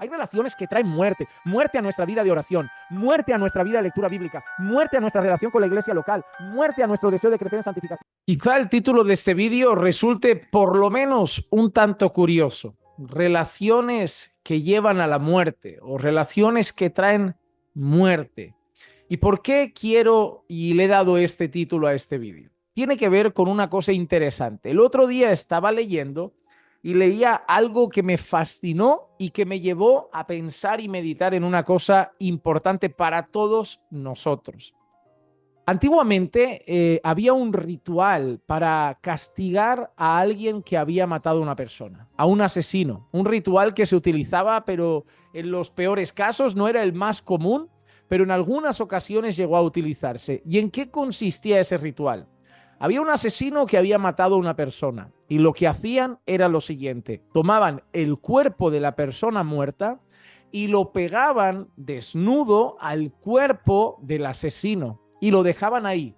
Hay relaciones que traen muerte, muerte a nuestra vida de oración, muerte a nuestra vida de lectura bíblica, muerte a nuestra relación con la iglesia local, muerte a nuestro deseo de crecer en santificación. Quizá el título de este vídeo resulte por lo menos un tanto curioso. Relaciones que llevan a la muerte o relaciones que traen muerte. ¿Y por qué quiero y le he dado este título a este vídeo? Tiene que ver con una cosa interesante. El otro día estaba leyendo y leía algo que me fascinó y que me llevó a pensar y meditar en una cosa importante para todos nosotros. Antiguamente había un ritual para castigar a alguien que había matado a una persona, a un asesino. Un ritual que se utilizaba, pero en los peores casos no era el más común, pero en algunas ocasiones llegó a utilizarse. ¿Y en qué consistía ese ritual? Había un asesino que había matado a una persona y lo que hacían era lo siguiente: tomaban el cuerpo de la persona muerta y lo pegaban desnudo al cuerpo del asesino y lo dejaban ahí.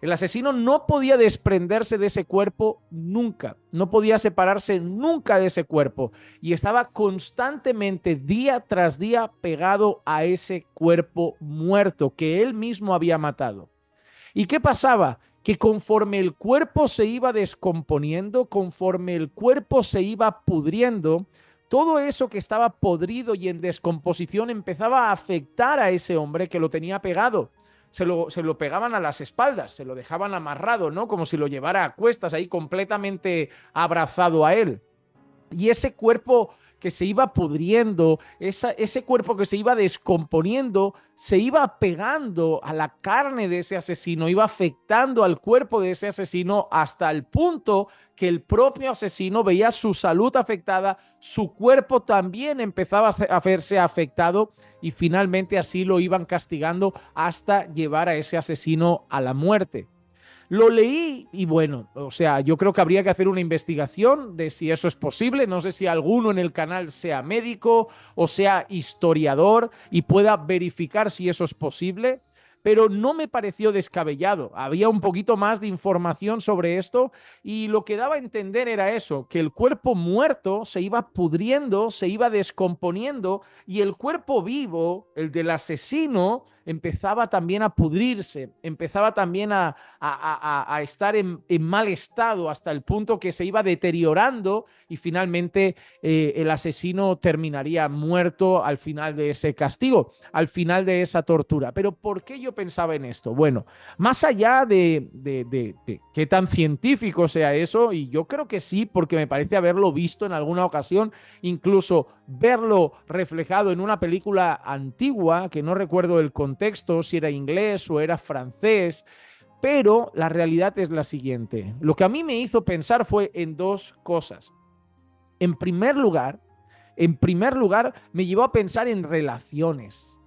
El asesino no podía desprenderse de ese cuerpo nunca, no podía separarse nunca de ese cuerpo y estaba constantemente, día tras día, pegado a ese cuerpo muerto que él mismo había matado. ¿Y qué pasaba? Que conforme el cuerpo se iba descomponiendo, conforme el cuerpo se iba pudriendo, todo eso que estaba podrido y en descomposición empezaba a afectar a ese hombre que lo tenía pegado. Se lo pegaban a las espaldas, se lo dejaban amarrado, ¿no? Como si lo llevara a cuestas ahí completamente abrazado a él. Y ese cuerpo que se iba pudriendo, ese cuerpo que se iba descomponiendo, se iba pegando a la carne de ese asesino, iba afectando al cuerpo de ese asesino hasta el punto que el propio asesino veía su salud afectada, su cuerpo también empezaba a verse afectado y finalmente así lo iban castigando hasta llevar a ese asesino a la muerte. Lo leí y bueno, o sea, yo creo que habría que hacer una investigación de si eso es posible. No sé si alguno en el canal sea médico o sea historiador y pueda verificar si eso es posible, pero no me pareció descabellado. Había un poquito más de información sobre esto y lo que daba a entender era eso, que el cuerpo muerto se iba pudriendo, se iba descomponiendo y el cuerpo vivo, el del asesino, empezaba también a pudrirse, empezaba también a estar en mal estado hasta el punto que se iba deteriorando y finalmente el asesino terminaría muerto al final de ese castigo, al final de esa tortura. Pero ¿por qué yo pensaba en esto? Bueno, más allá de qué tan científico sea eso, y yo creo que sí, porque me parece haberlo visto en alguna ocasión, incluso verlo reflejado en una película antigua, que no recuerdo el contexto, si era inglés o era francés, pero la realidad es la siguiente. Lo que a mí me hizo pensar fue en dos cosas. En primer lugar, me llevó a pensar en relaciones.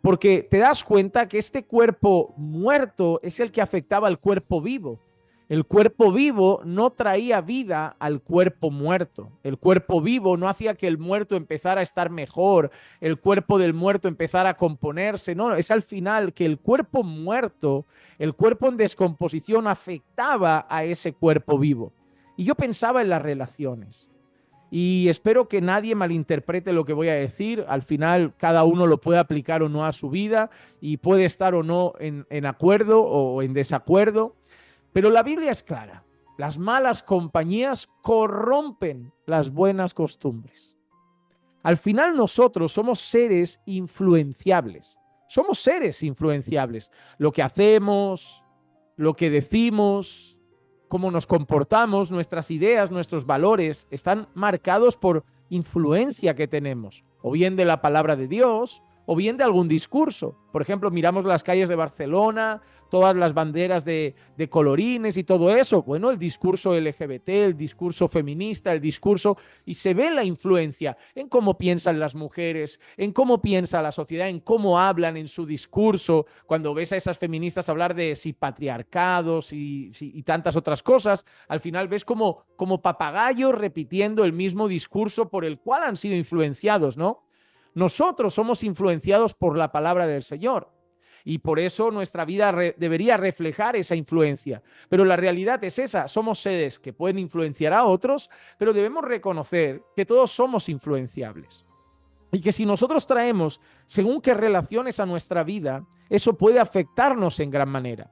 Porque te das cuenta que este cuerpo muerto es el que afectaba al cuerpo vivo. El cuerpo vivo no traía vida al cuerpo muerto. El cuerpo vivo no hacía que el muerto empezara a estar mejor, el cuerpo del muerto empezara a componerse. No, es al final que el cuerpo muerto, el cuerpo en descomposición afectaba a ese cuerpo vivo. Y yo pensaba en las relaciones. Y espero que nadie malinterprete lo que voy a decir. Al final, cada uno lo puede aplicar o no a su vida y puede estar o no en acuerdo o en desacuerdo. Pero la Biblia es clara. Las malas compañías corrompen las buenas costumbres. Al final nosotros somos seres influenciables. Somos seres influenciables. Lo que hacemos, lo que decimos, cómo nos comportamos, nuestras ideas, nuestros valores, están marcados por influencia que tenemos, o bien de la palabra de Dios, o bien de algún discurso. Por ejemplo, miramos las calles de Barcelona, todas las banderas de colorines y todo eso. Bueno, el discurso LGBT, el discurso feminista, el discurso... Y se ve la influencia en cómo piensan las mujeres, en cómo piensa la sociedad, en cómo hablan en su discurso. Cuando ves a esas feministas hablar de si patriarcados y tantas otras cosas, al final ves como papagayos repitiendo el mismo discurso por el cual han sido influenciados, ¿no? Nosotros somos influenciados por la palabra del Señor. y por eso nuestra vida debería reflejar esa influencia. Pero la realidad es esa, somos seres que pueden influenciar a otros, pero debemos reconocer que todos somos influenciables. Y que si nosotros traemos según qué relaciones a nuestra vida, eso puede afectarnos en gran manera.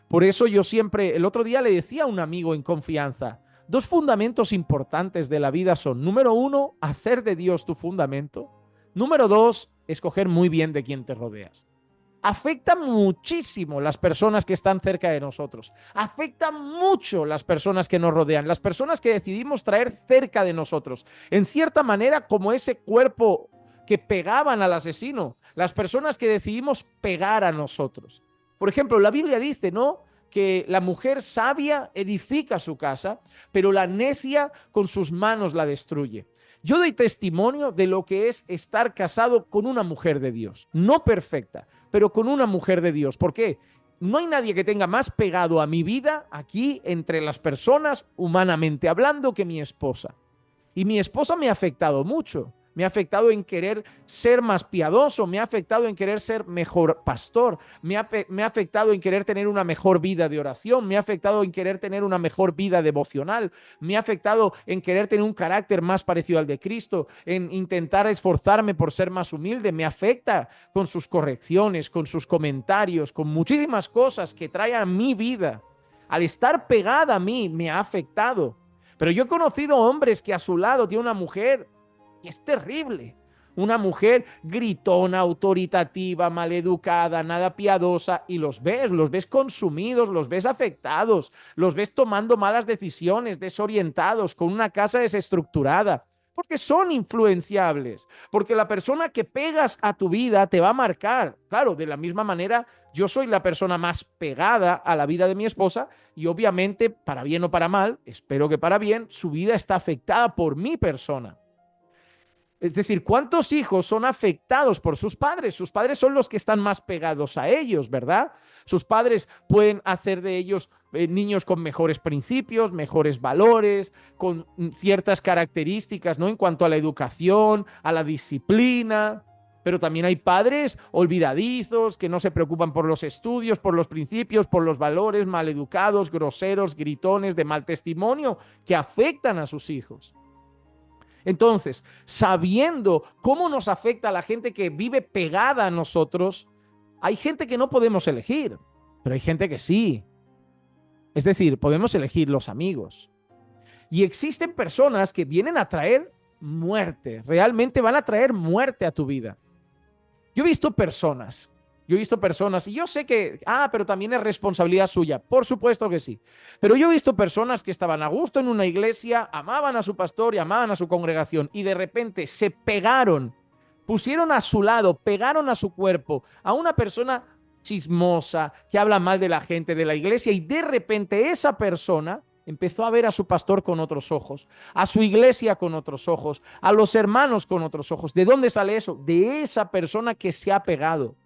Por eso yo siempre, el otro día le decía a un amigo en confianza, dos fundamentos importantes de la vida son, número uno, hacer de Dios tu fundamento. Número dos, escoger muy bien de quién te rodeas. Afecta muchísimo las personas que están cerca de nosotros. Afecta mucho las personas que nos rodean, las personas que decidimos traer cerca de nosotros. En cierta manera, como ese cuerpo que pegaban al asesino, las personas que decidimos pegar a nosotros. Por ejemplo, la Biblia dice, ¿no?, que la mujer sabia edifica su casa, pero la necia con sus manos la destruye. Yo doy testimonio de lo que es estar casado con una mujer de Dios, no perfecta, pero con una mujer de Dios. ¿Por qué? No hay nadie que tenga más pegado a mi vida aquí entre las personas, humanamente hablando, que mi esposa. Y mi esposa me ha afectado mucho. Me ha afectado en querer ser más piadoso, me ha afectado en querer ser mejor pastor, me ha afectado en querer tener una mejor vida de oración, me ha afectado en querer tener una mejor vida devocional, me ha afectado en querer tener un carácter más parecido al de Cristo, en intentar esforzarme por ser más humilde, me afecta con sus correcciones, con sus comentarios, con muchísimas cosas que trae a mi vida. Al estar pegada a mí, me ha afectado. Pero yo he conocido hombres que a su lado tiene una mujer y es terrible. Una mujer gritona, autoritativa, maleducada, nada piadosa, y los ves consumidos, los ves afectados, los ves tomando malas decisiones, desorientados, con una casa desestructurada, porque son influenciables, porque la persona que pegas a tu vida te va a marcar. Claro, de la misma manera, yo soy la persona más pegada a la vida de mi esposa y obviamente, para bien o para mal, espero que para bien, su vida está afectada por mi persona. Es decir, ¿cuántos hijos son afectados por sus padres? Sus padres son los que están más pegados a ellos, ¿verdad? Sus padres pueden hacer de ellos niños con mejores principios, mejores valores, con ciertas características, ¿no?, en cuanto a la educación, a la disciplina. Pero también hay padres olvidadizos que no se preocupan por los estudios, por los principios, por los valores, maleducados, groseros, gritones, de mal testimonio, que afectan a sus hijos. Entonces, sabiendo cómo nos afecta a la gente que vive pegada a nosotros, hay gente que no podemos elegir, pero hay gente que sí. Es decir, podemos elegir los amigos. Y existen personas que vienen a traer muerte, realmente van a traer muerte a tu vida. Yo he visto personas y yo sé que, pero también es responsabilidad suya. Por supuesto que sí. Pero yo he visto personas que estaban a gusto en una iglesia, amaban a su pastor y amaban a su congregación y de repente se pegaron, pusieron a su lado, pegaron a su cuerpo a una persona chismosa que habla mal de la gente de la iglesia y de repente esa persona empezó a ver a su pastor con otros ojos, a su iglesia con otros ojos, a los hermanos con otros ojos. ¿De dónde sale eso? De esa persona que se ha pegado.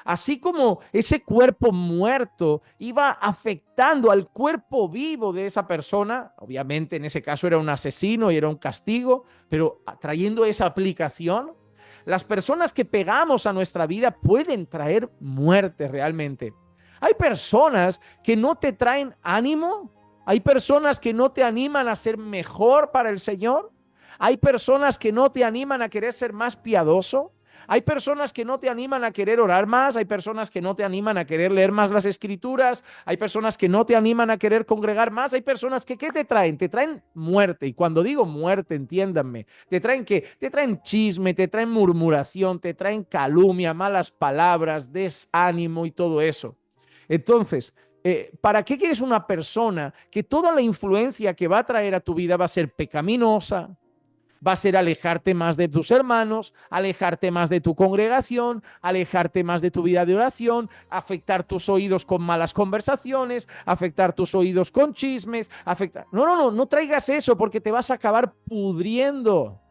Así como ese cuerpo muerto iba afectando al cuerpo vivo de esa persona, obviamente en ese caso era un asesino y era un castigo, pero trayendo esa aplicación, las personas que pegamos a nuestra vida pueden traer muerte realmente. Hay personas que no te traen ánimo, hay personas que no te animan a ser mejor para el Señor, hay personas que no te animan a querer ser más piadoso. Hay personas que no te animan a querer orar más, hay personas que no te animan a querer leer más las escrituras, hay personas que no te animan a querer congregar más, hay personas que ¿qué te traen? Te traen muerte. Y cuando digo muerte, entiéndanme, ¿te traen qué? Te traen chisme, te traen murmuración, te traen calumnia, malas palabras, desánimo y todo eso. Entonces, ¿para qué quieres una persona que toda la influencia que va a traer a tu vida va a ser pecaminosa? Va a ser alejarte más de tus hermanos, alejarte más de tu congregación, alejarte más de tu vida de oración, afectar tus oídos con malas conversaciones, afectar tus oídos con chismes, afectar... No traigas eso porque te vas a acabar pudriendo.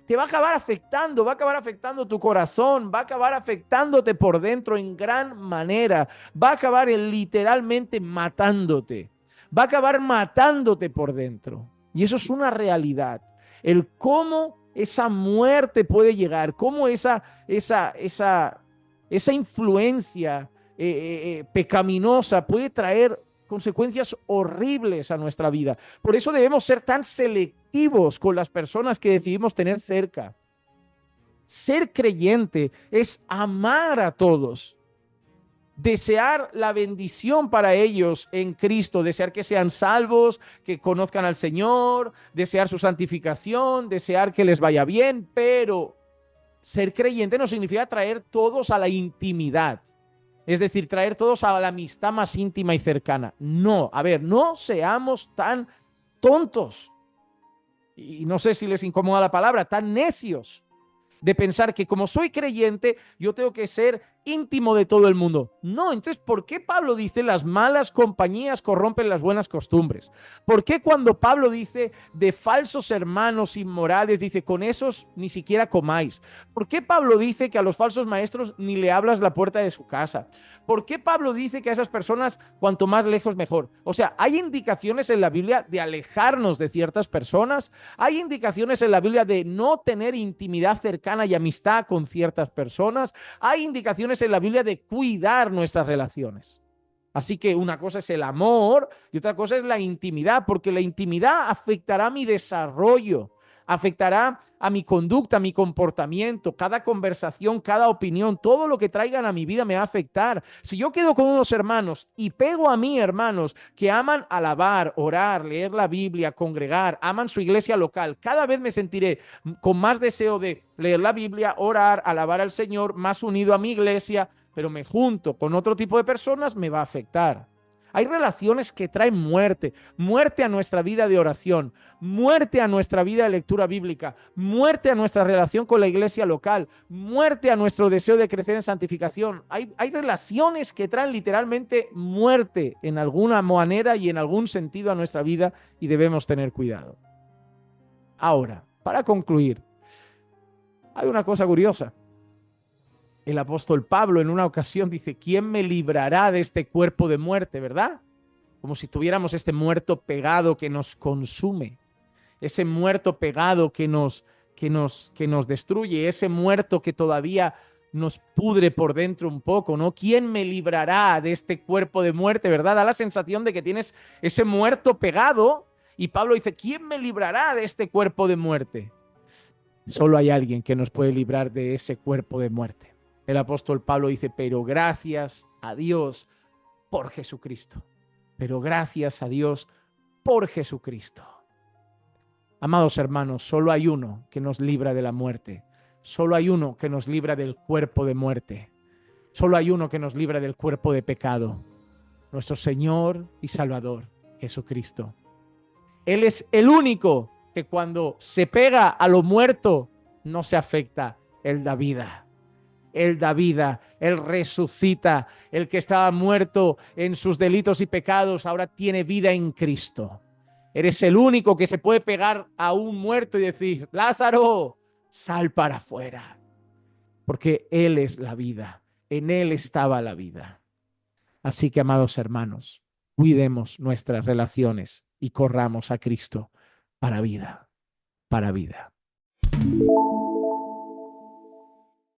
Te va a acabar afectando tu corazón, va a acabar afectándote por dentro en gran manera, va a acabar literalmente matándote, va a acabar matándote por dentro. Y eso es una realidad. El cómo esa muerte puede llegar, cómo esa influencia pecaminosa puede traer consecuencias horribles a nuestra vida. Por eso debemos ser tan selectivos con las personas que decidimos tener cerca. Ser creyente es amar a todos, desear la bendición para ellos en Cristo, desear que sean salvos, que conozcan al Señor, desear su santificación, desear que les vaya bien, pero ser creyente no significa traer todos a la intimidad. Es decir, traer todos a la amistad más íntima y cercana. No, a ver, no seamos tan tontos. Y no sé si les incomoda la palabra, tan necios de pensar que como soy creyente, yo tengo que ser íntimo de todo el mundo. No, entonces, ¿por qué Pablo dice las malas compañías corrompen las buenas costumbres? ¿Por qué cuando Pablo dice de falsos hermanos inmorales, dice con esos ni siquiera comáis? ¿Por qué Pablo dice que a los falsos maestros ni le abras la puerta de su casa? ¿Por qué Pablo dice que a esas personas cuanto más lejos mejor? O sea, hay indicaciones en la Biblia de alejarnos de ciertas personas, hay indicaciones en la Biblia de no tener intimidad cercana y amistad con ciertas personas, hay indicaciones en la Biblia de cuidar nuestras relaciones. Así que una cosa es el amor y otra cosa es la intimidad, porque la intimidad afectará mi desarrollo, afectará a mi conducta, a mi comportamiento, cada conversación, cada opinión, todo lo que traigan a mi vida me va a afectar. Si yo quedo con unos hermanos y pego a mí hermanos que aman alabar, orar, leer la Biblia, congregar, aman su iglesia local, cada vez me sentiré con más deseo de leer la Biblia, orar, alabar al Señor, más unido a mi iglesia, pero me junto con otro tipo de personas, me va a afectar. Hay relaciones que traen muerte, muerte a nuestra vida de oración, muerte a nuestra vida de lectura bíblica, muerte a nuestra relación con la iglesia local, muerte a nuestro deseo de crecer en santificación. Hay relaciones que traen literalmente muerte en alguna manera y en algún sentido a nuestra vida y debemos tener cuidado. Ahora, para concluir, hay una cosa curiosa. El apóstol Pablo en una ocasión dice, ¿quién me librará de este cuerpo de muerte, verdad? Como si tuviéramos este muerto pegado que nos consume, ese muerto pegado que nos destruye, ese muerto que todavía nos pudre por dentro un poco, ¿no? ¿Quién me librará de este cuerpo de muerte, verdad? Da la sensación de que tienes ese muerto pegado y Pablo dice, ¿quién me librará de este cuerpo de muerte? Solo hay alguien que nos puede librar de ese cuerpo de muerte. El apóstol Pablo dice, pero gracias a Dios por Jesucristo. Pero gracias a Dios por Jesucristo. Amados hermanos, solo hay uno que nos libra de la muerte. Solo hay uno que nos libra del cuerpo de muerte. Solo hay uno que nos libra del cuerpo de pecado. Nuestro Señor y Salvador, Jesucristo. Él es el único que cuando se pega a lo muerto no se afecta, Él da vida. Él da vida, Él resucita. El que estaba muerto en sus delitos y pecados ahora tiene vida en Cristo. Eres el único que se puede pegar a un muerto y decir, Lázaro, sal para afuera. Porque Él es la vida, en Él estaba la vida. Así que, amados hermanos, cuidemos nuestras relaciones y corramos a Cristo para vida, para vida.